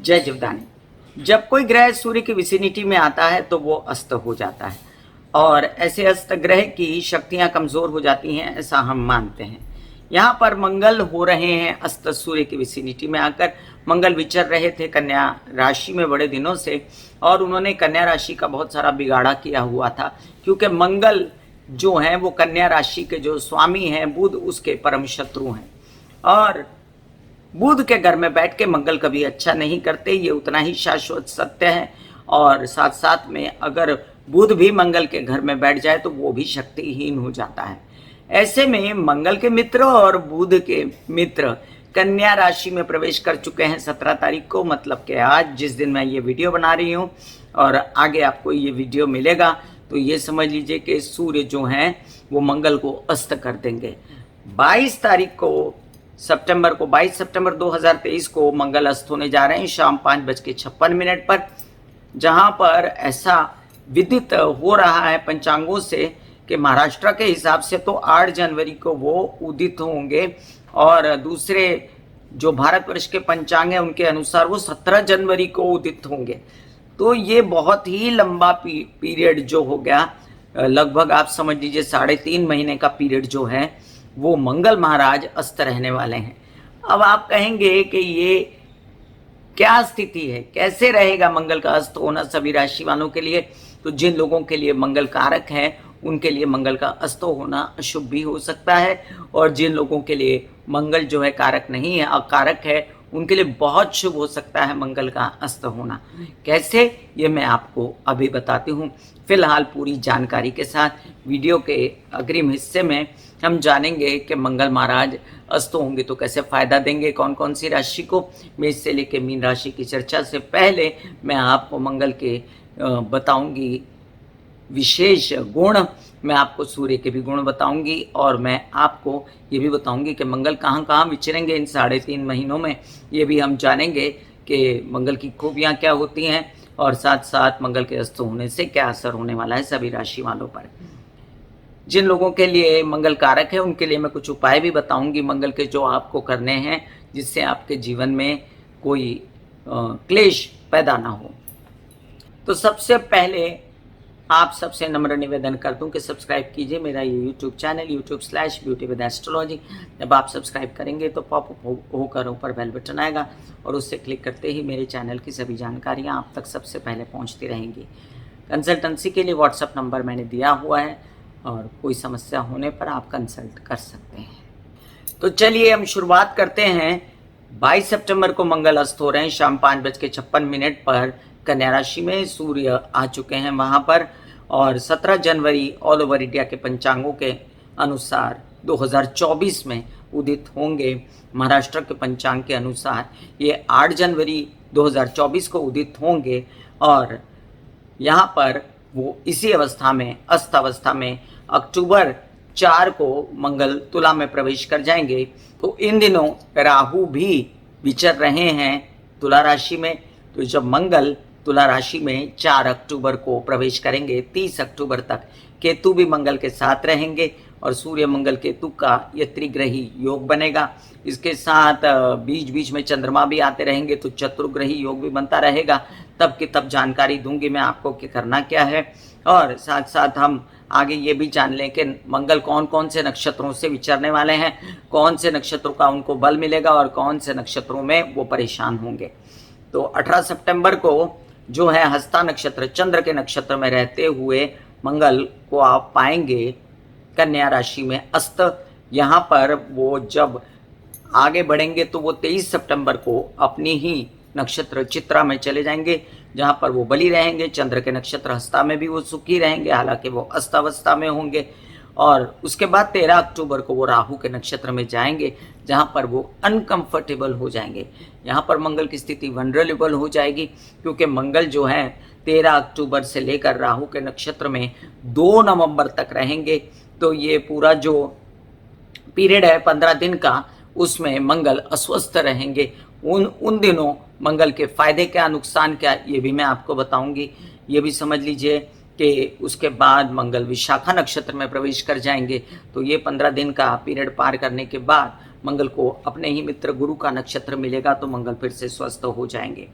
जय जीवदानी। जब कोई ग्रह सूर्य की विसिनिटी में आता है तो वो अस्त हो जाता है और ऐसे अस्त ग्रह की शक्तियां कमजोर हो जाती हैं, ऐसा हम मानते हैं। यहाँ पर मंगल हो रहे हैं अस्त सूर्य की विसिनिटी में आकर। मंगल विचर रहे थे कन्या राशि में बड़े दिनों से और उन्होंने कन्या राशि का बहुत सारा बिगाड़ा किया हुआ था, क्योंकि मंगल जो है वो कन्या राशि के जो स्वामी हैं बुध, उसके परम शत्रु हैं। और बुध के घर में बैठ के मंगल कभी अच्छा नहीं करते, ये उतना ही शाश्वत सत्य है। और साथ साथ में अगर बुध भी मंगल के घर में बैठ जाए तो वो भी शक्तिहीन हो जाता है। ऐसे में मंगल के मित्र और बुध के मित्र कन्या राशि में प्रवेश कर चुके हैं 17 तारीख को, मतलब कि आज जिस दिन मैं ये वीडियो बना रही हूँ और आगे आपको ये वीडियो मिलेगा तो ये समझ लीजिए कि सूर्य जो हैं वो मंगल को अस्त कर देंगे। 22 तारीख को सितंबर को 22 सितंबर 2023 को मंगल अस्त होने जा रहे हैं शाम 5:56 पर, जहां पर ऐसा विदित हो रहा है पंचांगों से कि महाराष्ट्र के हिसाब से तो 8 जनवरी को वो उदित होंगे और दूसरे जो भारतवर्ष के पंचांग है उनके अनुसार वो 17 जनवरी को उदित होंगे। तो ये बहुत ही लंबा पीरियड जो हो गया, लगभग आप समझ लीजिए 3.5 महीने का पीरियड जो है वो मंगल महाराज अस्त रहने वाले हैं। अब आप कहेंगे कि ये क्या स्थिति है, कैसे रहेगा मंगल का अस्त होना सभी राशि वालों के लिए। तो जिन लोगों के लिए मंगल कारक है उनके लिए मंगल का अस्त होना अशुभ भी हो सकता है, और जिन लोगों के लिए मंगल जो है कारक नहीं है, अकारक है, उनके लिए बहुत शुभ हो सकता है मंगल का अस्त होना। कैसे, ये मैं आपको अभी बताती हूँ। फिलहाल पूरी जानकारी के साथ वीडियो के अग्रिम हिस्से में हम जानेंगे कि मंगल महाराज अस्त होंगे तो कैसे फायदा देंगे कौन कौन सी राशि को। मेष से लेकर मीन राशि की चर्चा से पहले मैं आपको मंगल के बताऊंगी विशेष गुण, मैं आपको सूर्य के भी गुण बताऊंगी और मैं आपको ये भी बताऊंगी कि मंगल कहाँ कहाँ विचरेंगे इन 3.5 महीनों में। ये भी हम जानेंगे कि मंगल की खूबियाँ क्या होती हैं और साथ साथ मंगल के अस्त होने से क्या असर होने वाला है सभी राशि वालों पर। जिन लोगों के लिए मंगल कारक है उनके लिए मैं कुछ उपाय भी बताऊंगी मंगल के, जो आपको करने हैं जिससे आपके जीवन में कोई क्लेश पैदा ना हो। तो सबसे पहले आप सबसे नम्र निवेदन कर दूं कि सब्सक्राइब कीजिए मेरा ये YouTube channel YouTube/Beauty with Astrology। जब आप सब्सक्राइब करेंगे तो पॉपअप होकर ऊपर बेल बटन आएगा और उससे क्लिक करते ही मेरे चैनल की सभी जानकारियां आप तक सबसे पहले पहुंचती रहेंगी। कंसल्टेंसी के लिए व्हाट्सअप नंबर मैंने दिया हुआ है और कोई समस्या होने पर आप कंसल्ट कर सकते हैं। तो चलिए हम शुरुआत करते हैं। 22 सितंबर को मंगल अस्त हो रहे हैं शाम 5:56 पर कन्या राशि में, सूर्य आ चुके हैं वहां पर। और 17 जनवरी ऑल ओवर इंडिया के पंचांगों के अनुसार 2024 में उदित होंगे। महाराष्ट्र के पंचांग के अनुसार ये 8 जनवरी 2024 को उदित होंगे और यहाँ पर वो इसी अवस्था में अस्त अवस्था में अक्टूबर 4 को मंगल तुला में प्रवेश कर जाएंगे। तो इन दिनों राहु भी विचर रहे हैं तुला राशि में। तो जब मंगल तुला राशि में 4 अक्टूबर को प्रवेश करेंगे, 30 अक्टूबर तक केतु भी मंगल के साथ रहेंगे और सूर्य मंगल केतु का ये त्रिग्रही योग बनेगा। इसके साथ बीच बीच में चंद्रमा भी आते रहेंगे तो चतुर्ग्रही योग भी बनता रहेगा। तब की तब जानकारी दूंगी मैं आपको कि करना क्या है, और साथ साथ हम आगे ये भी जान लें कि मंगल कौन कौन से नक्षत्रों से विचरने वाले हैं, कौन से नक्षत्रों का उनको बल मिलेगा और कौन से नक्षत्रों में वो परेशान होंगे। तो 18 सितंबर को जो है हस्ता नक्षत्र चंद्र के नक्षत्र में रहते हुए मंगल को आप पाएंगे कन्या राशि में अस्त। यहाँ पर वो जब आगे बढ़ेंगे तो वो 23 सितंबर को अपनी ही नक्षत्र चित्रा में चले जाएंगे, जहाँ पर वो बली रहेंगे। चंद्र के नक्षत्र हस्ता में भी वो सुखी रहेंगे, हालांकि वो अस्तावस्था में होंगे। और उसके बाद 13 अक्टूबर को वो राहु के नक्षत्र में जाएंगे, जहाँ पर वो अनकंफर्टेबल हो जाएंगे। यहाँ पर मंगल की स्थिति वनरेबल हो जाएगी, क्योंकि मंगल जो है 13 अक्टूबर से लेकर राहु के नक्षत्र में 2 नवंबर तक रहेंगे। तो ये पूरा जो पीरियड है 15 दिन का, उसमें मंगल अस्वस्थ रहेंगे। उन दिनों मंगल के फायदे क्या नुकसान क्या ये भी मैं आपको बताऊंगी। ये भी समझ लीजिए कि उसके बाद मंगल विशाखा नक्षत्र में प्रवेश कर जाएंगे। तो ये 15 दिन का पीरियड पार करने के बाद मंगल को अपने ही मित्र गुरु का नक्षत्र मिलेगा तो मंगल फिर से स्वस्थ हो जाएंगे।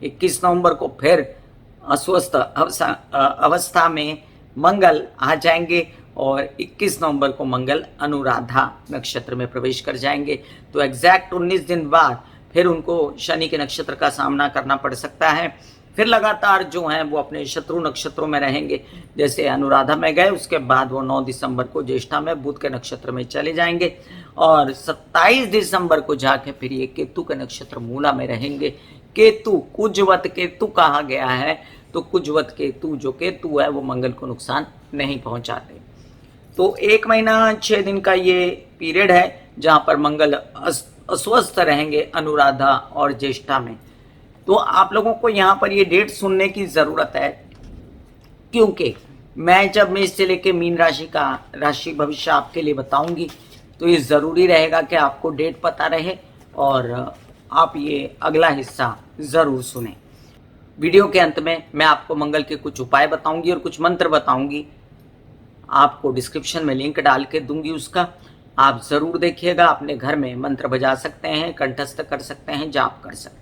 21 नवंबर को फिर अस्वस्थ अवस्था में मंगल आ जाएंगे और 21 नवंबर को मंगल अनुराधा नक्षत्र में प्रवेश कर जाएंगे। तो एग्जैक्ट 19 दिन बाद फिर उनको शनि के नक्षत्र का सामना करना पड़ सकता है। फिर लगातार जो हैं वो अपने शत्रु नक्षत्रों में रहेंगे। जैसे अनुराधा में गए, उसके बाद वो 9 दिसंबर को ज्येष्ठा में बुध के नक्षत्र में चले जाएंगे और 27 दिसंबर को जाके फिर ये केतु के नक्षत्र मूला में रहेंगे। केतु कुजवत केतु कहा गया है, तो कुजवत केतु जो केतु है वो मंगल को नुकसान नहीं पहुंचाते। तो 1 महीना 6 दिन का ये पीरियड है जहां पर मंगल अस्वस्थ रहेंगे अनुराधा और ज्येष्ठा में। तो आप लोगों को यहाँ पर ये डेट सुनने की ज़रूरत है, क्योंकि मैं जब मेष से लेके मीन राशि का राशि भविष्य आपके लिए बताऊंगी तो ये ज़रूरी रहेगा कि आपको डेट पता रहे और आप ये अगला हिस्सा ज़रूर सुने। वीडियो के अंत में मैं आपको मंगल के कुछ उपाय बताऊंगी और कुछ मंत्र बताऊंगी। आपको डिस्क्रिप्शन में लिंक डाल के दूंगी, उसका आप ज़रूर देखिएगा। अपने घर में मंत्र बजा सकते हैं, कंठस्थ कर सकते हैं, जाप कर सकते हैं।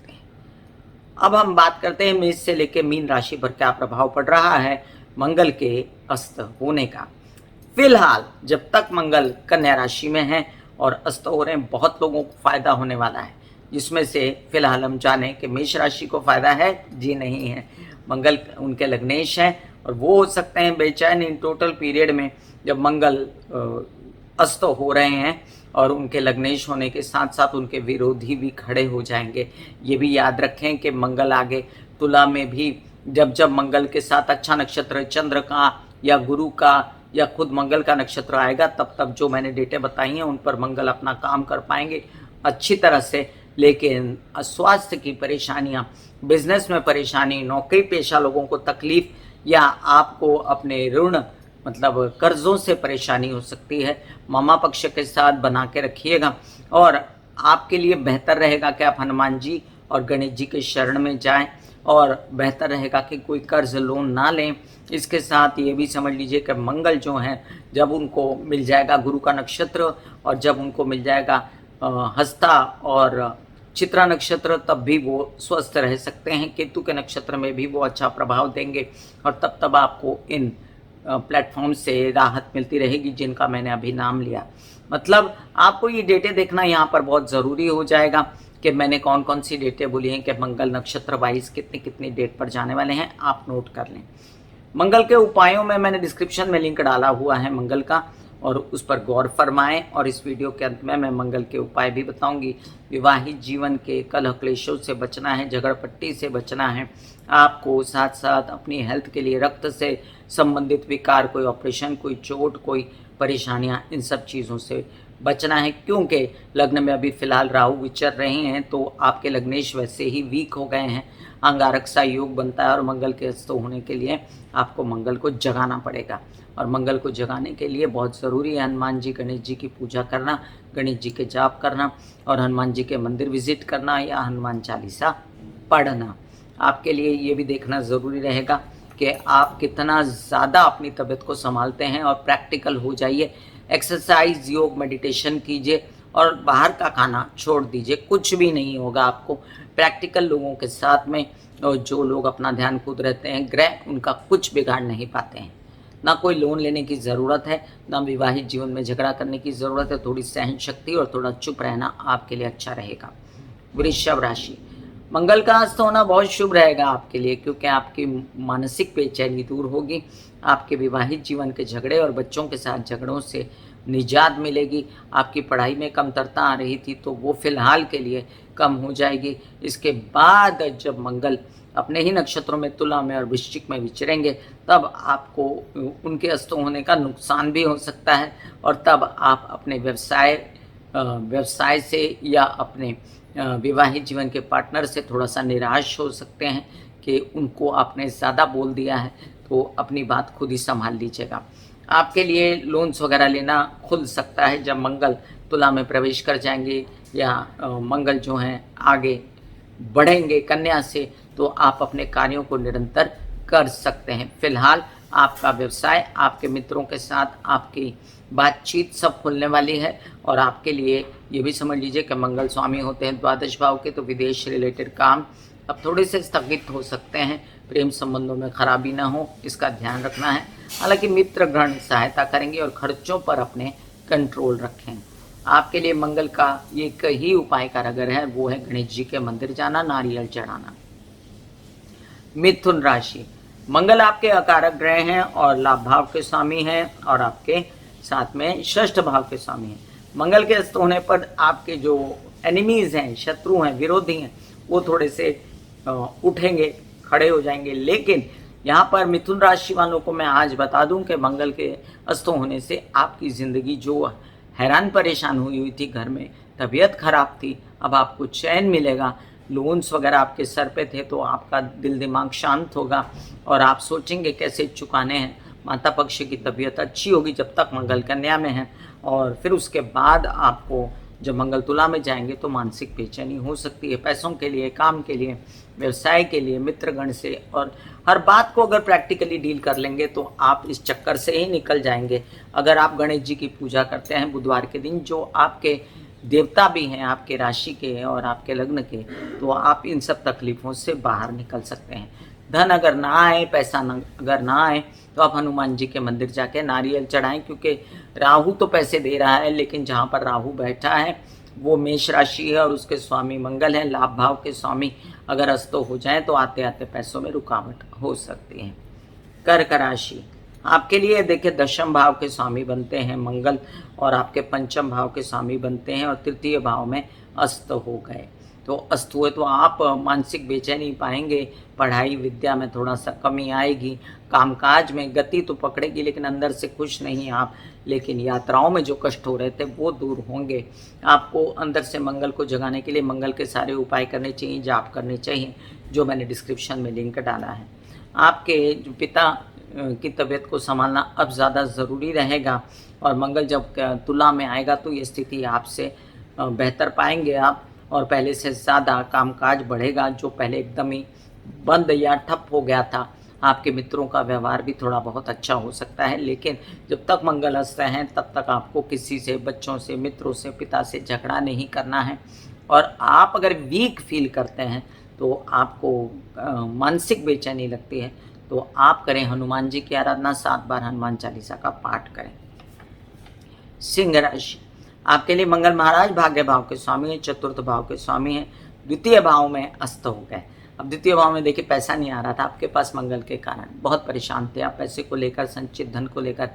अब हम बात करते हैं मेष से लेकर मीन राशि पर क्या प्रभाव पड़ रहा है मंगल के अस्त होने का। फिलहाल जब तक मंगल कन्या राशि में है और अस्त हो रहे हैं, बहुत लोगों को फायदा होने वाला है, जिसमें से फिलहाल हम जाने कि मेष राशि को फायदा है। जी नहीं है, मंगल उनके लग्नेश है और वो हो सकते हैं बेचैन इन टोटल पीरियड में जब मंगल अस्त हो रहे हैं और उनके लग्नेश होने के साथ साथ उनके विरोधी भी खड़े हो जाएंगे। ये भी याद रखें कि मंगल आगे तुला में भी जब जब मंगल के साथ अच्छा नक्षत्र चंद्र का या गुरु का या खुद मंगल का नक्षत्र आएगा, तब तब जो मैंने डेटें बताई हैं उन पर मंगल अपना काम कर पाएंगे अच्छी तरह से। लेकिन स्वास्थ्य की परेशानियाँ, बिजनेस में परेशानी, नौकरी पेशा लोगों को तकलीफ या आपको अपने ऋण मतलब कर्जों से परेशानी हो सकती है। मामा पक्ष के साथ बना के रखिएगा और आपके लिए बेहतर रहेगा कि आप हनुमान जी और गणेश जी के शरण में जाएं और बेहतर रहेगा कि कोई कर्ज लोन ना लें। इसके साथ ये भी समझ लीजिए कि मंगल जो हैं जब उनको मिल जाएगा गुरु का नक्षत्र और जब उनको मिल जाएगा हस्ता और चित्रा नक्षत्र, तब भी वो स्वस्थ रह सकते हैं। केतु के नक्षत्र में भी वो अच्छा प्रभाव देंगे और तब आपको इन प्लेटफॉर्म से राहत मिलती रहेगी जिनका मैंने अभी नाम लिया। मतलब आपको ये डेटें देखना यहाँ पर बहुत ज़रूरी हो जाएगा कि मैंने कौन कौन सी डेटें बोली हैं कि मंगल नक्षत्र वाइज कितनी कितनी डेट पर जाने वाले हैं, आप नोट कर लें। मंगल के उपायों में मैंने डिस्क्रिप्शन में लिंक डाला हुआ है मंगल का, और उस पर गौर फरमाएं। और इस वीडियो के अंत में मैं मंगल के उपाय भी बताऊंगी। विवाहित जीवन के कलह क्लेशों से बचना है, झगड़पट्टी से बचना है आपको, साथ साथ अपनी हेल्थ के लिए रक्त से संबंधित विकार, कोई ऑपरेशन, कोई चोट, कोई परेशानियां, इन सब चीज़ों से बचना है। क्योंकि लग्न में अभी फिलहाल राहु विचर रहे हैं तो आपके लग्नेश वैसे ही वीक हो गए हैं, अंगारक सा योग बनता है और मंगल के अस्त होने के लिए आपको मंगल को जगाना पड़ेगा। और मंगल को जगाने के लिए बहुत ज़रूरी है हनुमान जी गणेश जी की पूजा करना, गणेश जी के जाप करना और हनुमान जी के मंदिर विजिट करना या हनुमान चालीसा पढ़ना। आपके लिए ये भी देखना ज़रूरी रहेगा कि आप कितना ज़्यादा अपनी तबीयत को संभालते हैं और प्रैक्टिकल हो जाइए। एक्सरसाइज, योग, मेडिटेशन कीजिए और बाहर का खाना छोड़ दीजिए। कुछ भी नहीं होगा आपको। प्रैक्टिकल लोगों के साथ में और जो लोग अपना ध्यान खुद रहते हैं, ग्रह उनका कुछ बिगाड़ नहीं पाते हैं। ना कोई लोन लेने की ज़रूरत है, ना विवाहित जीवन में झगड़ा करने की ज़रूरत है। थोड़ी सहन शक्ति और थोड़ा चुप रहना आपके लिए अच्छा रहेगा। वृषभ राशि, मंगल का अस्त होना बहुत शुभ रहेगा आपके लिए, क्योंकि आपकी मानसिक बेचैनी दूर होगी, आपके विवाहित जीवन के झगड़े और बच्चों के साथ झगड़ों से निजात मिलेगी। आपकी पढ़ाई में कमतरता आ रही थी तो वो फिलहाल के लिए कम हो जाएगी। इसके बाद जब मंगल अपने ही नक्षत्रों में तुला में और वृश्चिक में विचरेंगे तब आपको उनके अस्त होने का नुकसान भी हो सकता है और तब आप अपने व्यवसाय से या अपने विवाहित जीवन के पार्टनर से थोड़ा सा निराश हो सकते हैं कि उनको आपने ज़्यादा बोल दिया है, तो अपनी बात खुद ही संभाल लीजिएगा। आपके लिए लोन्स वगैरह लेना खुल सकता है जब मंगल तुला में प्रवेश कर जाएंगे या मंगल जो हैं आगे बढ़ेंगे कन्या से, तो आप अपने कार्यों को निरंतर कर सकते हैं। फिलहाल आपका व्यवसाय, आपके मित्रों के साथ आपकी बातचीत सब खुलने वाली है और आपके लिए ये भी समझ लीजिए कि मंगल स्वामी होते हैं द्वादश भाव के, तो विदेश रिलेटेड काम अब थोड़े से स्थगित हो सकते हैं, प्रेम संबंधों में खराबी ना हो इसका ध्यान रखना है। हालांकि मित्रगण सहायता करेंगे और खर्चों पर अपने कंट्रोल रखें। आपके लिए मंगल का एक ही उपाय कारगर है, वो है गणेश जी के मंदिर जाना, नारियल चढ़ाना। मिथुन राशि, मंगल आपके अकारक ग्रह हैं और लाभ भाव के स्वामी हैं और आपके साथ में षष्ठ भाव के स्वामी हैं। मंगल के अस्त होने पर आपके जो एनिमीज हैं, शत्रु हैं, विरोधी हैं, वो थोड़े से उठेंगे, खड़े हो जाएंगे। लेकिन यहाँ पर मिथुन राशि वालों को मैं आज बता दूं कि मंगल के अस्त होने से आपकी ज़िंदगी जो हैरान परेशान हुई थी, घर में तबीयत खराब थी, अब आपको चैन मिलेगा। लोन्स वगैरह आपके सर पे थे तो आपका दिल दिमाग शांत होगा और आप सोचेंगे कैसे चुकाने हैं। माता पक्ष की तबीयत अच्छी होगी जब तक मंगल कन्या में है, और फिर उसके बाद आपको जब मंगल तुला में जाएंगे तो मानसिक बेचैनी हो सकती है, पैसों के लिए, काम के लिए, व्यवसाय के लिए, मित्रगण से। और हर बात को अगर प्रैक्टिकली डील कर लेंगे तो आप इस चक्कर से ही निकल जाएंगे। अगर आप गणेश जी की पूजा करते हैं बुधवार के दिन, जो आपके देवता भी हैं आपके राशि के और आपके लग्न के, तो आप इन सब तकलीफ़ों से बाहर निकल सकते हैं। धन अगर ना आए, पैसा अगर ना आए, तो आप हनुमान जी के मंदिर जाके नारियल चढ़ाएं, क्योंकि राहु तो पैसे दे रहा है, लेकिन जहाँ पर राहु बैठा है वो मेष राशि है और उसके स्वामी मंगल हैं। लाभ भाव के स्वामी अगर अस्त हो जाएं तो आते आते पैसों में रुकावट हो सकती है। कर्क राशि, आपके लिए देखिए दशम भाव के स्वामी बनते हैं मंगल और आपके पंचम भाव के स्वामी बनते हैं और तृतीय भाव में अस्त हो गए। तो अस्त हुए तो आप मानसिक बेचैनी पाएंगे, पढ़ाई विद्या में थोड़ा सा कमी आएगी, कामकाज में गति तो पकड़ेगी लेकिन अंदर से खुश नहीं आप। लेकिन यात्राओं में जो कष्ट हो रहे थे वो दूर होंगे। आपको अंदर से मंगल को जगाने के लिए मंगल के सारे उपाय करने चाहिए, जाप करने चाहिए, जो मैंने डिस्क्रिप्शन में लिंक डाला है। आपके जो पिता की तबीयत को संभालना अब ज़्यादा ज़रूरी रहेगा और मंगल जब तुला में आएगा तो ये स्थिति आपसे बेहतर पाएंगे आप, और पहले से ज़्यादा कामकाज बढ़ेगा। जो पहले एकदम ही बंद या ठप हो गया था, आपके मित्रों का व्यवहार भी थोड़ा बहुत अच्छा हो सकता है। लेकिन जब तक मंगल अस्त हैं तब तक आपको किसी से, बच्चों से, मित्रों से, पिता से झगड़ा नहीं करना है। और आप अगर वीक फील करते हैं तो आपको मानसिक बेचैनी लगती है, तो आप करें हनुमान जी की आराधना, 7 बार हनुमान चालीसा का पाठ करें। सिंह राशि, आपके लिए मंगल महाराज भाग्य भाव के स्वामी हैं, चतुर्थ भाव के स्वामी हैं, द्वितीय भाव में अस्त हो गए। अब द्वितीय भाव में देखिए पैसा नहीं आ रहा था आपके पास, मंगल के कारण बहुत परेशान थे आप पैसे को लेकर, संचित धन को लेकर।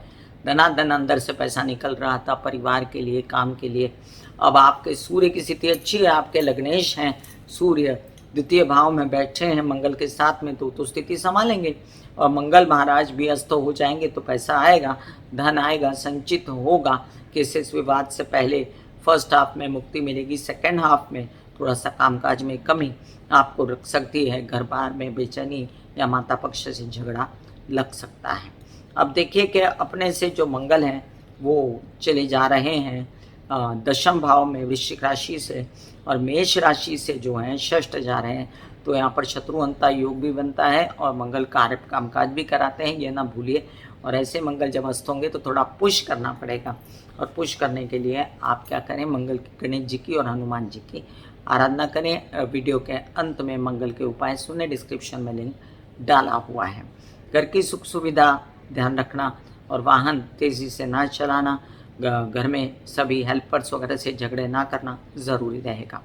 धनाधन अंदर से पैसा निकल रहा था परिवार के लिए, काम के लिए। अब आपके सूर्य की स्थिति अच्छी है, आपके लग्नेश हैं, सूर्य द्वितीय भाव में बैठे हैं मंगल के साथ में, तो स्थिति संभालेंगे। और मंगल महाराज भी अस्त हो जाएंगे तो पैसा आएगा, धन आएगा, संचित होगा। केसेस विवाद से पहले फर्स्ट हाफ में मुक्ति मिलेगी, सेकेंड हाफ में थोड़ा सा कामकाज में कमी आपको रख सकती है, घर बार में बेचैनी या माता पक्ष से झगड़ा लग सकता है। अब देखिए कि अपने से जो मंगल हैं वो चले जा रहे हैं दशम भाव में वृश्चिक राशि से, और मेष राशि से जो हैं षष्ठ जा रहे हैं, तो यहाँ पर शत्रुअंता योग भी बनता है और मंगल कार्य कामकाज भी कराते हैं, ये ना भूलिए। और ऐसे मंगल जब अस्त होंगे तो थोड़ा पुश करना पड़ेगा, और पुश करने के लिए आप क्या करें, मंगल की, गणेश जी की और हनुमान जी की आराधना करें। वीडियो के अंत में मंगल के उपाय सुने, डिस्क्रिप्शन में लिंक डाला हुआ है। घर की सुख सुविधा ध्यान रखना और वाहन तेज़ी से ना चलाना, घर में सभी हेल्पर्स वगैरह से झगड़े ना करना ज़रूरी रहेगा।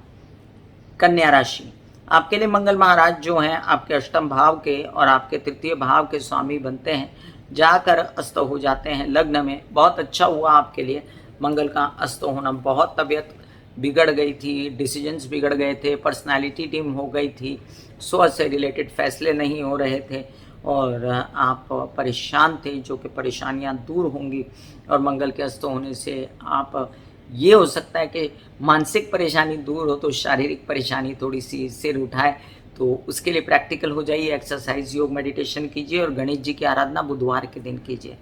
कन्या राशि, आपके लिए मंगल महाराज जो हैं आपके अष्टम भाव के और आपके तृतीय भाव के स्वामी बनते हैं, जाकर अस्त हो जाते हैं लग्न में। बहुत अच्छा हुआ आपके लिए मंगल का अस्त होना। बहुत तबीयत बिगड़ गई थी, डिसीजंस बिगड़ गए थे, पर्सनालिटी डिम हो गई थी, स्व से रिलेटेड फैसले नहीं हो रहे थे और आप परेशान थे, जो कि परेशानियां दूर होंगी। और मंगल के अस्त होने से आप, ये हो सकता है कि मानसिक परेशानी दूर हो तो शारीरिक परेशानी थोड़ी सी सिर उठाए, तो उसके लिए प्रैक्टिकल हो जाइए, एक्सरसाइज, योग, मेडिटेशन कीजिए और गणेश जी की आराधना बुधवार के दिन कीजिए।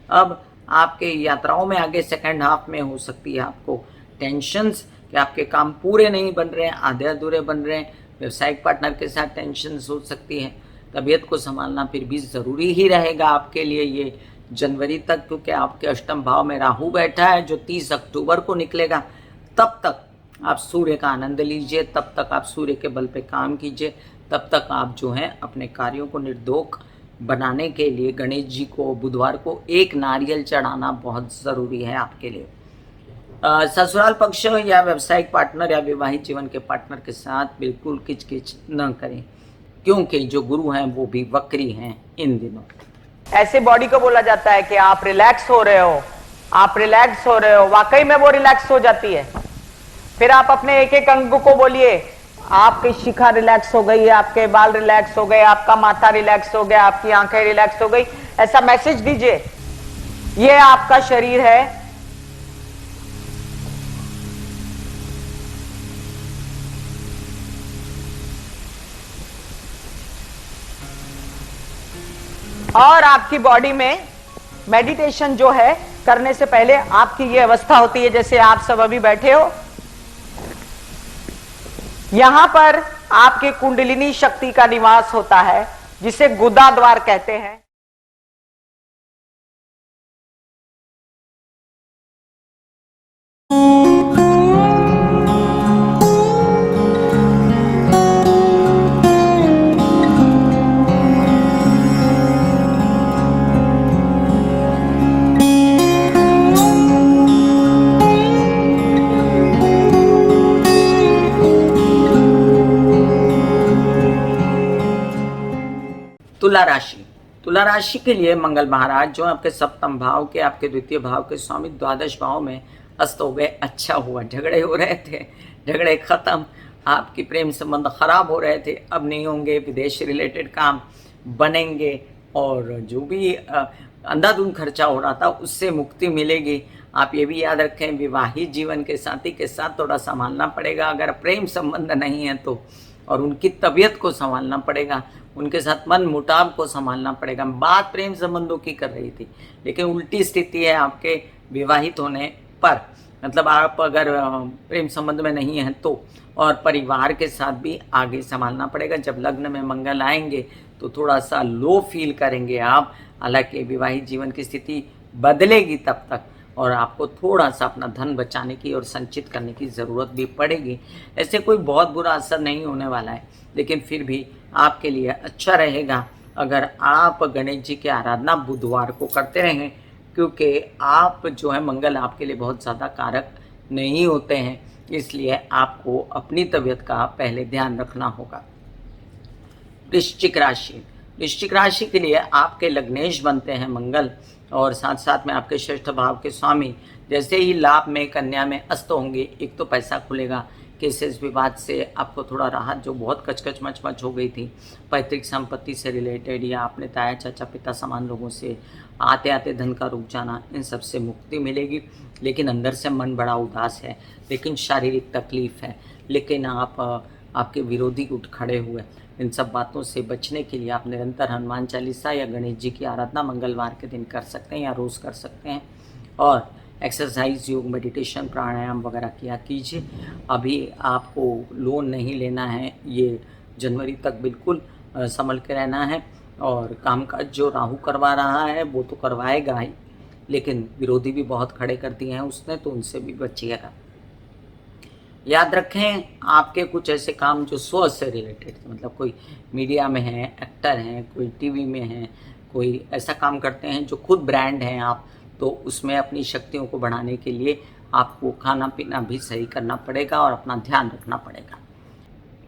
अब आपके यात्राओं में आगे सेकंड हाफ में हो सकती है आपको टेंशन्स कि आपके काम पूरे नहीं बन रहे हैं, आधे अधूरे बन रहे हैं, व्यवसायिक पार्टनर के साथ टेंशन्स हो सकती है। तबीयत को संभालना फिर भी ज़रूरी ही रहेगा आपके लिए ये जनवरी तक, क्योंकि आपके अष्टम भाव में राहु बैठा है जो 30 अक्टूबर को निकलेगा। तब तक आप सूर्य का आनंद लीजिए, तब तक आप सूर्य के बल पे काम कीजिए, तब तक आप जो हैं अपने कार्यों को निर्दोष बनाने के लिए गणेश जी को बुधवार को एक नारियल चढ़ाना बहुत ज़रूरी है आपके लिए। ससुराल पक्ष या व्यावसायिक पार्टनर या विवाहित जीवन के पार्टनर के साथ बिल्कुल किचकिच न करें, क्योंकि जो गुरु हैं वो भी वक्री हैं इन दिनों। ऐसे बॉडी को बोला जाता है कि आप रिलैक्स हो रहे हो, आप रिलैक्स हो रहे हो, वाकई में वो रिलैक्स हो जाती है। फिर आप अपने एक एक अंग को बोलिए, आपकी शिखा रिलैक्स हो गई है, आपके बाल रिलैक्स हो गए, आपका माथा रिलैक्स हो गया, आपकी आंखें रिलैक्स हो गई, ऐसा मैसेज दीजिए। ये आपका शरीर है, और आपकी बॉडी में मेडिटेशन जो है करने से पहले आपकी ये अवस्था होती है जैसे आप सब अभी बैठे हो। यहां पर आपके कुंडलिनी शक्ति का निवास होता है जिसे गुदा द्वार कहते हैं। तुला राशि के लिए मंगल महाराज जो आपके सप्तम भाव के, आपके द्वितीय भाव के स्वामी द्वादश भाव में अस्त हो गए। अच्छा हुआ, झगड़े हो रहे थे, झगड़े खत्म, आपकी प्रेम संबंध खराब हो रहे थे, अब नहीं होंगे। विदेश रिलेटेड काम बनेंगे और जो भी अंधाधुंध खर्चा हो रहा था उससे मुक्ति मिलेगी। आप ये भी याद रखें, विवाहित जीवन के साथी के साथ थोड़ा संभालना पड़ेगा अगर प्रेम संबंध नहीं है तो, और उनकी तबीयत को संभालना पड़ेगा, उनके साथ मन मुटाव को संभालना पड़ेगा। बात प्रेम संबंधों की कर रही थी, लेकिन उल्टी स्थिति है आपके विवाहित होने पर, मतलब आप अगर प्रेम संबंध में नहीं हैं तो, और परिवार के साथ भी आगे संभालना पड़ेगा। जब लग्न में मंगल आएंगे तो थोड़ा सा लो फील करेंगे आप, हालांकि विवाहित जीवन की स्थिति बदलेगी तब तक, और आपको थोड़ा सा अपना धन बचाने की और संचित करने की ज़रूरत भी पड़ेगी। ऐसे कोई बहुत बुरा असर नहीं होने वाला है, लेकिन फिर भी आपके लिए अच्छा रहेगा अगर आप गणेश जी की आराधना बुधवार को करते रहें, क्योंकि आप जो है मंगल आपके लिए बहुत ज़्यादा कारक नहीं होते हैं, इसलिए आपको अपनी तबीयत का पहले ध्यान रखना होगा। वृश्चिक राशि के लिए आपके लग्नेश बनते हैं मंगल, और साथ साथ में आपके षष्ठ भाव के स्वामी जैसे ही लाभ में कन्या में अस्त होंगे, एक तो पैसा खुलेगा, केसेस विवाद से आपको थोड़ा राहत, जो बहुत कचकच मचमच हो गई थी पैतृक संपत्ति से रिलेटेड या अपने ताया चाचा पिता समान लोगों से आते आते धन का रुक जाना, इन सब से मुक्ति मिलेगी। लेकिन अंदर से मन बड़ा उदास है, लेकिन शारीरिक तकलीफ है, लेकिन आपके विरोधी उठ खड़े हुए। इन सब बातों से बचने के लिए आप निरंतर हनुमान चालीसा या गणेश जी की आराधना मंगलवार के दिन कर सकते हैं या रोज़ कर सकते हैं, और एक्सरसाइज, योग, मेडिटेशन, प्राणायाम वगैरह किया कीजिए। अभी आपको लोन नहीं लेना है, ये जनवरी तक बिल्कुल संभल के रहना है, और कामकाज जो राहु करवा रहा है वो तो करवाएगा ही, लेकिन विरोधी भी बहुत खड़े कर दिए हैं उसने, तो उनसे भी बचिएगा। याद रखें, आपके कुछ ऐसे काम जो स्व से रिलेटेड, मतलब कोई मीडिया में है, एक्टर हैं, कोई टीवी में हैं, कोई ऐसा काम करते हैं जो खुद ब्रांड हैं आप, तो उसमें अपनी शक्तियों को बढ़ाने के लिए आपको खाना पीना भी सही करना पड़ेगा और अपना ध्यान रखना पड़ेगा।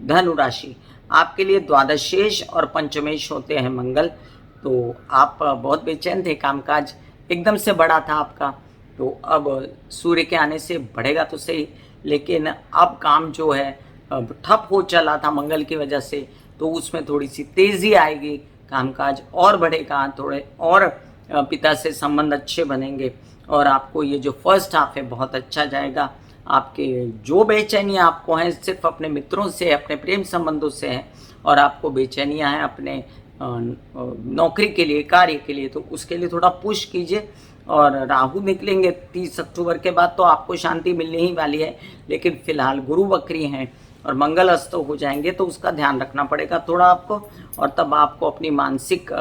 धनु राशि आपके लिए द्वादशेश और पंचमेश होते हैं मंगल, तो आप बहुत बेचैन थे, कामकाज एकदम से बढ़ा था आपका, तो अब सूर्य के आने से बढ़ेगा तो सही, लेकिन अब काम जो है ठप हो चला था मंगल की वजह से, तो उसमें थोड़ी सी तेज़ी आएगी, कामकाज और बढ़ेगा, थोड़े और पिता से संबंध अच्छे बनेंगे, और आपको ये जो फर्स्ट हाफ है बहुत अच्छा जाएगा। आपके जो बेचैनियाँ आपको हैं सिर्फ अपने मित्रों से, अपने प्रेम संबंधों से हैं, और आपको बेचैनियाँ हैं अपने नौकरी के लिए, कार्य के लिए, तो उसके लिए थोड़ा पुश कीजिए। और राहु निकलेंगे 30 अक्टूबर के बाद, तो आपको शांति मिलने ही वाली है, लेकिन फिलहाल गुरु वक्री हैं और मंगल अस्त हो जाएंगे, तो उसका ध्यान रखना पड़ेगा थोड़ा आपको, और तब आपको अपनी मानसिक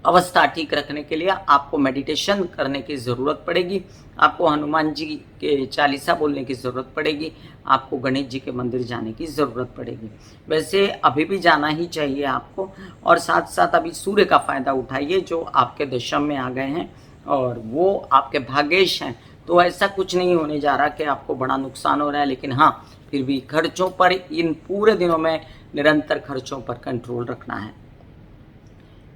अवस्था ठीक रखने के लिए आपको मेडिटेशन करने की ज़रूरत पड़ेगी, आपको हनुमान जी के चालीसा बोलने की ज़रूरत पड़ेगी, आपको गणेश जी के मंदिर जाने की ज़रूरत पड़ेगी। वैसे अभी भी जाना ही चाहिए आपको, और साथ साथ अभी सूर्य का फ़ायदा उठाइए जो आपके दशम में आ गए हैं और वो आपके भाग्येश हैं। तो ऐसा कुछ नहीं होने जा रहा कि आपको बड़ा नुकसान हो रहा है, लेकिन हाँ, फिर भी खर्चों पर, इन पूरे दिनों में निरंतर खर्चों पर कंट्रोल रखना है।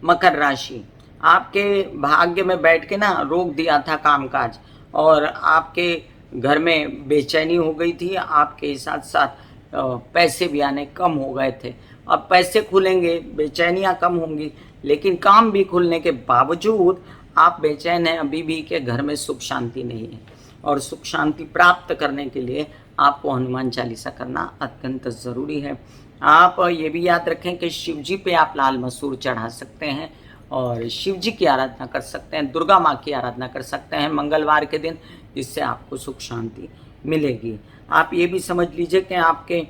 मकर राशि, आपके भाग्य में बैठ के ना रोक दिया था कामकाज, और आपके घर में बेचैनी हो गई थी, आपके साथ साथ पैसे भी आने कम हो गए थे। अब पैसे खुलेंगे, बेचैनियाँ कम होंगी, लेकिन काम भी खुलने के बावजूद आप बेचैन हैं अभी भी कि घर में सुख शांति नहीं है। और सुख शांति प्राप्त करने के लिए आपको हनुमान चालीसा करना अत्यंत ज़रूरी है। आप ये भी याद रखें कि शिव जी पे आप लाल मसूर चढ़ा सकते हैं और शिव जी की आराधना कर सकते हैं, दुर्गा माँ की आराधना कर सकते हैं मंगलवार के दिन, जिससे आपको सुख शांति मिलेगी। आप ये भी समझ लीजिए कि आपके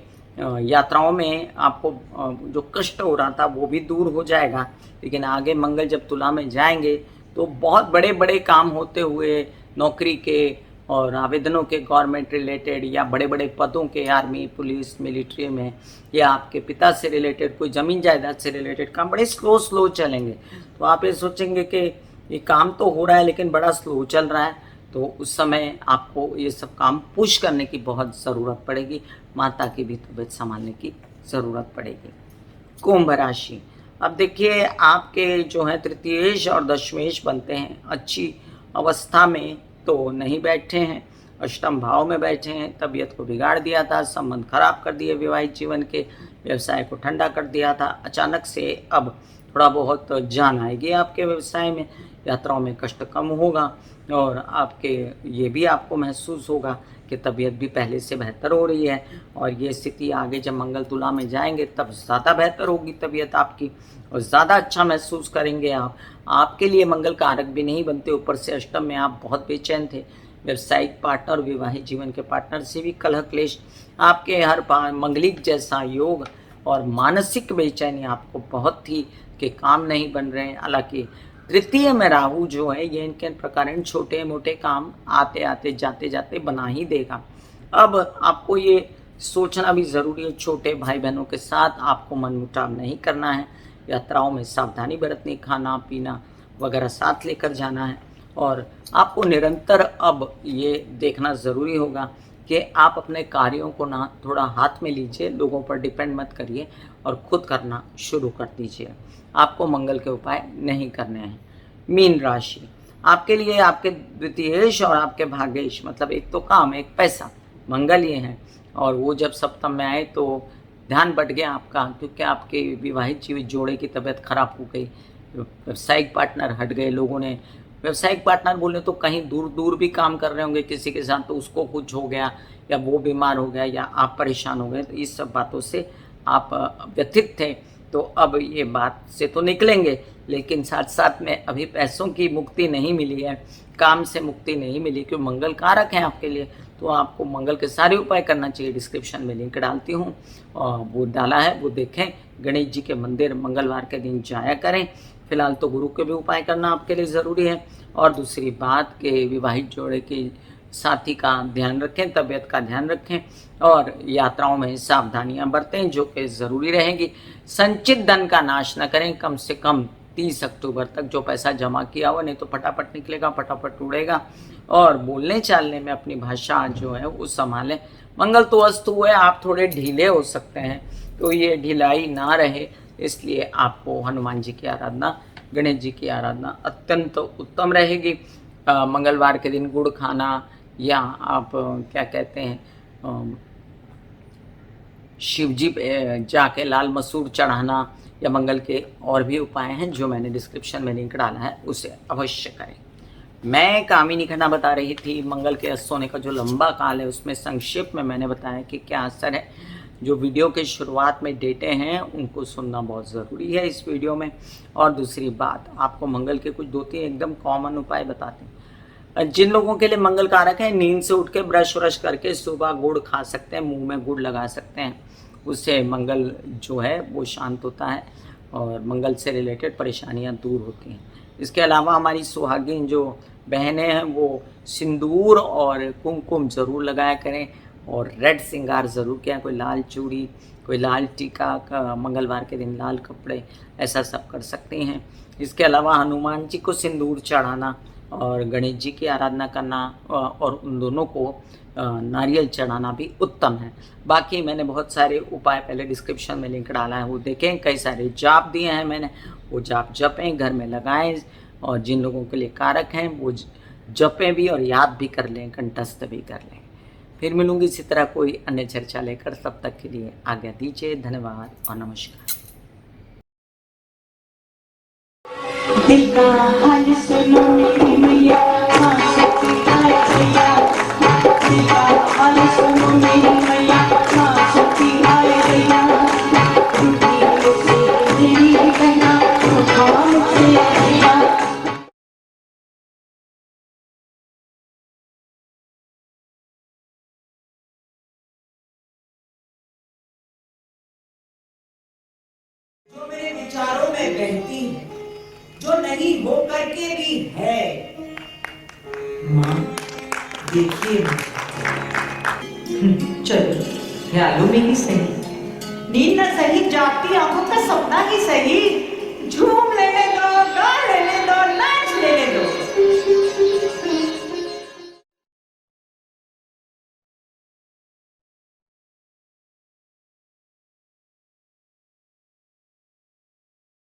यात्राओं में आपको जो कष्ट हो रहा था वो भी दूर हो जाएगा, लेकिन आगे मंगल जब तुला में जाएंगे तो बहुत बड़े बड़े काम होते हुए, नौकरी के और आवेदनों के, गवर्नमेंट रिलेटेड या बड़े बड़े पदों के, आर्मी, पुलिस, मिलिट्री में, या आपके पिता से रिलेटेड कोई ज़मीन जायदाद से रिलेटेड काम बड़े स्लो चलेंगे। तो आप ये सोचेंगे कि ये काम तो हो रहा है लेकिन बड़ा स्लो चल रहा है, तो उस समय आपको ये सब काम पुश करने की बहुत ज़रूरत पड़ेगी, माता की भी तबीयत संभालने की ज़रूरत पड़ेगी। कुंभ राशि, अब देखिए आपके जो है तृतीयेश और दशमेश बनते हैं, अच्छी अवस्था में तो नहीं बैठे हैं, अष्टम भाव में बैठे हैं, तबीयत को बिगाड़ दिया था, संबंध खराब कर दिए विवाहित जीवन के, व्यवसाय को ठंडा कर दिया था। अचानक से अब थोड़ा बहुत जान आएगी आपके व्यवसाय में, यात्राओं में कष्ट कम होगा, और आपके ये भी आपको महसूस होगा कि तबीयत भी पहले से बेहतर हो रही है। और ये स्थिति आगे जब मंगल तुला में जाएंगे तब ज़्यादा बेहतर होगी तबीयत आपकी, और ज़्यादा अच्छा महसूस करेंगे आप। आपके लिए मंगल कारक भी नहीं बनते, ऊपर से अष्टम में आप बहुत बेचैन थे, व्यवसायिक पार्टनर, विवाहित जीवन के पार्टनर से भी कलह क्लेश, आपके हर मंगलिक जैसा योग, और मानसिक बेचैनी आपको बहुत थी कि काम नहीं बन रहे हैं। हालांकि तृतीय में राहु जो है ये इनके प्रकार छोटे मोटे काम आते आते जाते जाते बना ही देगा। अब आपको ये सोचना भी ज़रूरी है, छोटे भाई बहनों के साथ आपको मनमुटाव नहीं करना है, यात्राओं में सावधानी बरतनी, खाना पीना वगैरह साथ लेकर जाना है। और आपको निरंतर अब ये देखना ज़रूरी होगा कि आप अपने कार्यों को ना थोड़ा हाथ में लीजिए, लोगों पर डिपेंड मत करिए और खुद करना शुरू कर दीजिए। आपको मंगल के उपाय नहीं करने हैं। मीन राशि, आपके लिए आपके द्वितीयेश और आपके भाग्येश, मतलब एक तो काम, एक पैसा, मंगल ये हैं, और वो जब सप्तम में आए तो ध्यान बट गया आपका, क्योंकि आपके विवाहित जीवित जोड़े की तबीयत खराब हो गई, व्यावसायिक पार्टनर हट गए, लोगों ने व्यावसायिक पार्टनर बोले तो कहीं दूर दूर भी काम कर रहे होंगे किसी के साथ, तो उसको कुछ हो गया या वो बीमार हो गया या आप परेशान हो गए, तो इस सब बातों से आप व्यथित थे। तो अब ये बात से तो निकलेंगे, लेकिन साथ साथ में अभी पैसों की मुक्ति नहीं मिली है, काम से मुक्ति नहीं मिली, क्योंकि मंगल कारक हैं आपके लिए। तो आपको मंगल के सारे उपाय करना चाहिए, डिस्क्रिप्शन में लिंक डालती हूँ और वो डाला है, वो देखें। गणेश जी के मंदिर मंगलवार के दिन जाया करें। फिलहाल तो गुरु के भी उपाय करना आपके लिए ज़रूरी है। और दूसरी बात कि विवाहित जोड़े के साथी का ध्यान रखें, तबीयत का ध्यान रखें, और यात्राओं में सावधानियां बरतें जो कि ज़रूरी रहेंगी। संचित धन का नाश न करें, कम से कम 30 अक्टूबर तक जो पैसा जमा किया हुआ, नहीं तो फटाफट निकलेगा, फटाफट उड़ेगा। और बोलने चालने में अपनी भाषा जो है वो संभालें। मंगल तो अस्त हुए, आप थोड़े ढीले हो सकते हैं, तो ये ढिलाई ना रहे, इसलिए आपको हनुमान जी की आराधना, गणेश जी की आराधना अत्यंत उत्तम रहेगी। मंगलवार के दिन गुड़ खाना, या आप क्या कहते हैं, शिव जी पे जाके लाल मसूर चढ़ाना, या मंगल के और भी उपाय हैं जो मैंने डिस्क्रिप्शन में लिंक डाला है, उसे अवश्य करें। मैं कामिनी खन्ना बता रही थी, मंगल के अस्त होने का जो लंबा काल है उसमें संक्षेप में मैंने बताया कि क्या असर है। जो वीडियो के शुरुआत में डेटे हैं उनको सुनना बहुत ज़रूरी है इस वीडियो में। और दूसरी बात, आपको मंगल के कुछ 2-3 एकदम कॉमन उपाय बताते हैं। जिन लोगों के लिए मंगल कारक है, नींद से उठ के ब्रश व्रश करके सुबह गुड़ खा सकते हैं, मुंह में गुड़ लगा सकते हैं, उससे मंगल जो है वो शांत होता है। और मंगल से रिलेटेड परेशानियां दूर होती हैं। इसके अलावा हमारी सुहागिन जो बहनें हैं वो सिंदूर और कुमकुम ज़रूर लगाया करें और रेड श्रृंगार ज़रूर किया, कोई लाल चूड़ी, कोई लाल टीका का, मंगलवार के दिन लाल कपड़े, ऐसा सब कर सकते हैं। इसके अलावा हनुमान जी को सिंदूर चढ़ाना और गणेश जी की आराधना करना और उन दोनों को नारियल चढ़ाना भी उत्तम है। बाकी मैंने बहुत सारे उपाय पहले डिस्क्रिप्शन में लिंक डाला है, वो देखें। कई सारे जाप दिए हैं मैंने, वो जाप जपें, घर में लगाएं और जिन लोगों के लिए कारक हैं वो जपें भी और याद भी कर लें, कंठस्थ भी कर लें। फिर मिलूंगी इसी तरह कोई अन्य चर्चा लेकर, तब तक के लिए आज्ञा दीजिए। धन्यवाद और नमस्कार। दिल का हाल सुनो मेरी मैया, हाँ शक्ति आए भैया। दिल का हाल सुनो मेरी मैया, हाँ शक्ति आए भैया। टूटी से मेरी कहना तो काम से भैया। जो मेरे विचारों में बहती है, जो नहीं हो करके भी है। माँ देखिए, चलो ख्यालों में ही सही, नींद न सही, जागती आंखों का सपना ही सही।